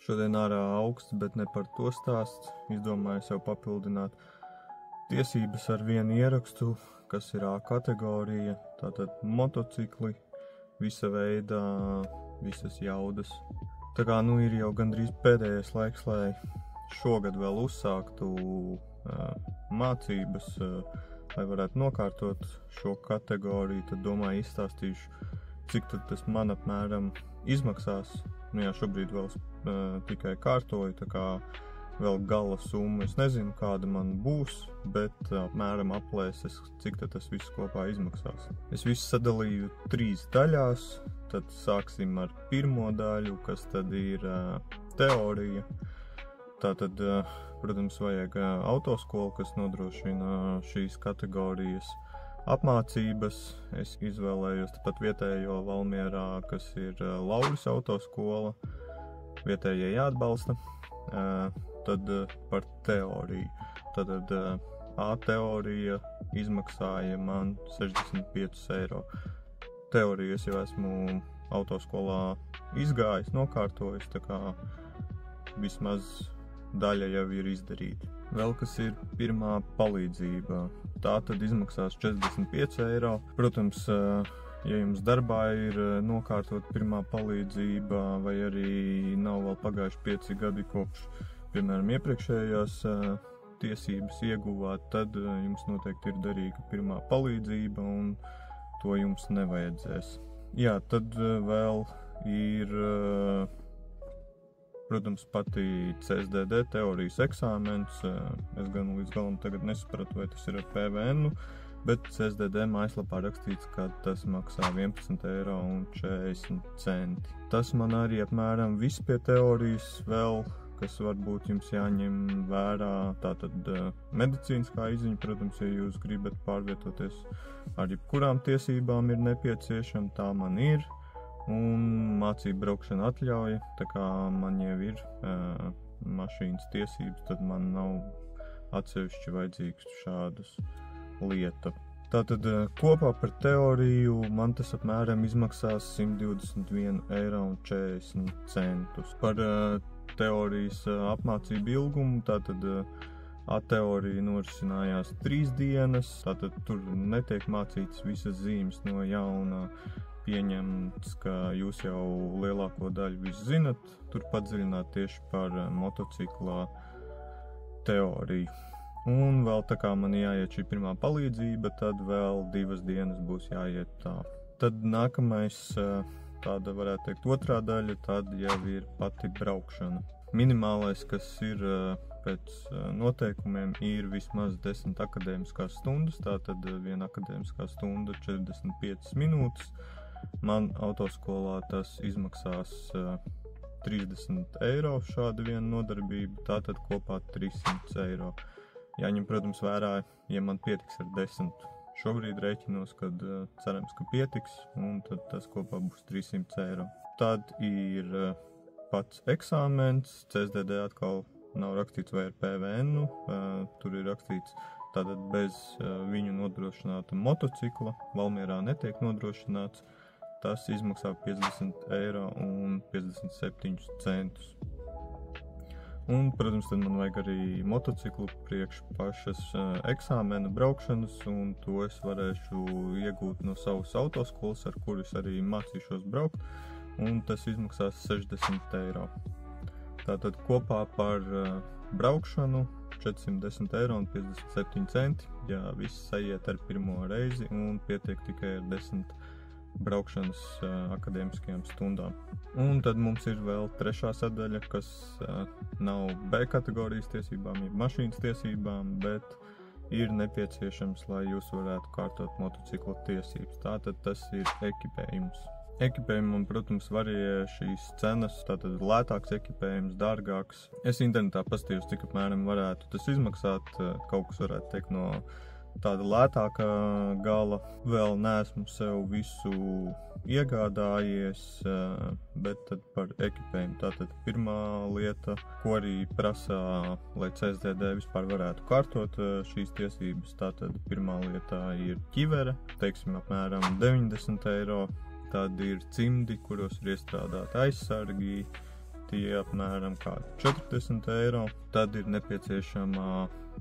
Šodien ārā augsts, bet ne par to stāsts. Izdomāju sev papildināt tiesības ar vienu ierakstu, kas ir A kategorija, tātad motocikli, visa veida, visas jaudas. Tā kā ir jau gandrīz pēdējais laiks, lai šogad vēl uzsāktu mācības, lai varētu nokārtot šo kategoriju, tad domāju izstāstīšu, cik tad tas man apmēram izmaksās. Šobrīd vēl tikai kārtoju, tā kā vēl gala summa es nezinu, kāda man būs, bet apmēram aplēses, cik tad tas viss kopā izmaksās. Es visu sadalīju 3 daļās, tad sāksim ar pirmo daļu, kas tad ir teorija. Tātad, protams, vajag autoskolu, kas nodrošina šīs kategorijas apmācības. Es izvēlējos tāpat vietējo Valmierā, kas ir Lauris autoskola. Vietējie jāatbalsta. Tad par teoriju. Tad A teorija izmaksāja man 65 eiro. Teoriju es jau esmu autoskolā izgājis, nokārtojis, tā kā vismaz daļa jau ir izdarīta. Vēl kas ir pirmā palīdzība. Tā tad izmaksās 45 eiro. Protams, ja jums darbā ir nokārtot pirmā palīdzība, vai arī nav vēl pagājuši 5 gadi kopš, piemēram, iepriekšējās tiesības ieguvāt, tad jums noteikti ir derīga pirmā palīdzība, un to jums nevajadzēs. Jā, tad vēl ir, protams, pati CSDD teorijas eksāmens. Es gan līdz galam tagad nesapratu, vai tas ir ar PVN, bet CSDD mājaslapā rakstīts, ka tas maksā 11,40 eiro. Tas man arī apmēram viss pie teorijas vēl, kas varbūt jums jāņem vērā. Tātad medicīniskā izziņa, protams, ja jūs gribat pārvietoties ar jebkurām tiesībām ir nepieciešama, tā man ir. Un mācību braukšana atļauja, tā kā man jau ir mašīnas tiesības, tad man nav atsevišķi vajadzīgs šādas lietas. Tātad kopā par teoriju man tas apmēram izmaksās 121,40 eiro. Par teorijas apmācību ilgumu, tātad A-teorija norisinājās 3 dienas, tātad tur netiek mācītas visas zīmes no jauna. Pieņemts, ka jūs jau lielāko daļu visu zinat, tur padziļināt tieši par motociklā teoriju. Un vēl tā kā man jāiet šī pirmā palīdzība, tad vēl 2 dienas būs jāiet tā. Tad nākamais, tāda varētu teikt otrā daļa, tad jau ir pati braukšana. Minimālais, kas ir pēc noteikumiem, ir vismaz 10 akadēmiskās stundas, tātad viena akadēmiskā stunda 45 minūtes. Man autoskolā tas izmaksās 30 eiro šāda viena nodarbība, tātad kopā 300 eiro. Jāņem, protams, vērā, ja man pietiks ar 10. Šobrīd rēķinos, kad cerams, ka pietiks, un tad tas kopā būs 300 eiro. Tad ir pats eksāmens, CSDD atkal nav rakstīts vai ar PVN, tur ir rakstīts tātad bez viņu nodrošināta motocikla, Valmierā netiek nodrošināts. Tas izmaksā 50,57 eiro. Un, protams, tad man vajag arī motociklu priekš pašas eksāmena braukšanas, un to es varēšu iegūt no savas autoskolas, ar kuras arī mācīšos braukt, un tas izmaksās 60 eiro. Tātad kopā par braukšanu 410,57 eiro, ja viss aiziet ar pirmo reizi un pietiek tikai ar 10 braukšanas akadēmiskajām stundām. Un tad mums ir vēl trešā sadaļa, kas nav B kategorijas tiesībām, ir mašīnas tiesībām, bet ir nepieciešams, lai jūs varētu kārtot motocikla tiesības. Tātad tas ir ekipējums. Ekipējumam, protams, varie šīs cenas, tātad lētāks ekipējums, dārgāks. Es internetā paskatījos, cik apmēram varētu tas izmaksāt, kaut kas varētu teikt no tāda lētāka gala. Vēl neesmu sev visu iegādājies, bet tad par ekipējumu. Tātad pirmā lieta, ko arī prasā, lai CSDD vispār varētu kārtot šīs tiesības, tātad pirmā lieta ir ķivere, teiksim apmēram 90 eiro. Tad ir cimdi, kuros ir iestrādāti aizsargi, tie apmēram kādi 40 eiro. Tad ir nepieciešama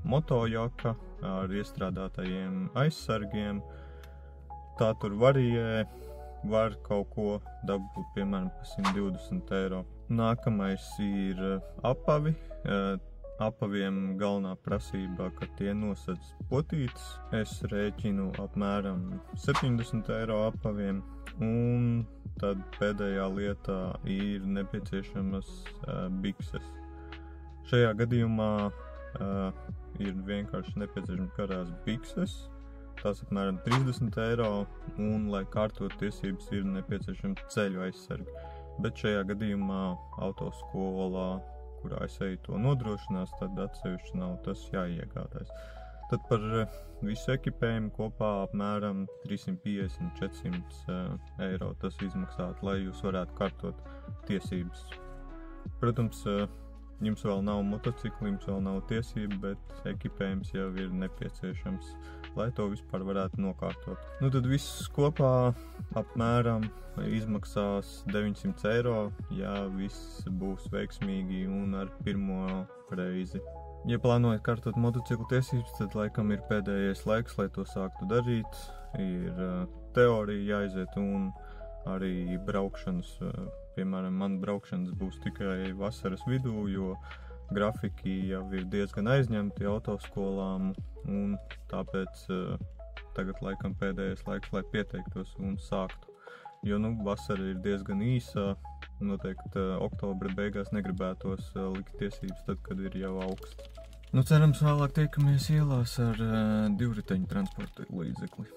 motojaka ar iestrādātajiem aizsargiem. Tā tur variē, var kaut ko dabūt, piemēram, par 120 eiro. Nākamais ir apavi. Apaviem galvenā prasība, ka tie nosedz potītes. Es rēķinu apmēram 70 eiro apaviem. Un tad pēdējā lietā ir nepieciešamas bikses. Šajā gadījumā ir vienkārši nepieciešams karās bikses. Tās apmēram 30 eiro, un, lai kārtot tiesības, ir nepieciešams ceļu aizsargi. Bet šajā gadījumā autoskolā, kurā es eju, to nodrošinās, tad atsevišķi nav tas jāiegādājas. Tad par visu ekipējumu kopā apmēram 350–400 eiro tas izmaksāt, lai jūs varētu kārtot tiesības. Protams, jums vēl nav motocikli, jums vēl nav tiesība, bet ekipējums jau ir nepieciešams, lai to vispār varētu nokārtot. Nu tad viss kopā apmēram izmaksās 900 eiro, ja viss būs veiksmīgi un ar pirmo reizi. Ja plānojat kārtot motociklu tiesības, tad laikam ir pēdējais laiks, lai to sāktu darīt. Ir teorija jāiziet un arī braukšanas. Piemēram, man braukšanas būs tikai vasaras vidū, jo grafiki jau ir diezgan aizņemti autoskolām, un tāpēc tagad laikam pēdējais laiks, lai pieteiktos un sāktu. Jo vasara ir diezgan īsa, noteikti oktobra beigās negribētos likt tiesības tad, kad ir jau augsts. Cerams, vēlāk tiekamies ielās ar divriteņu transporta līdzekli.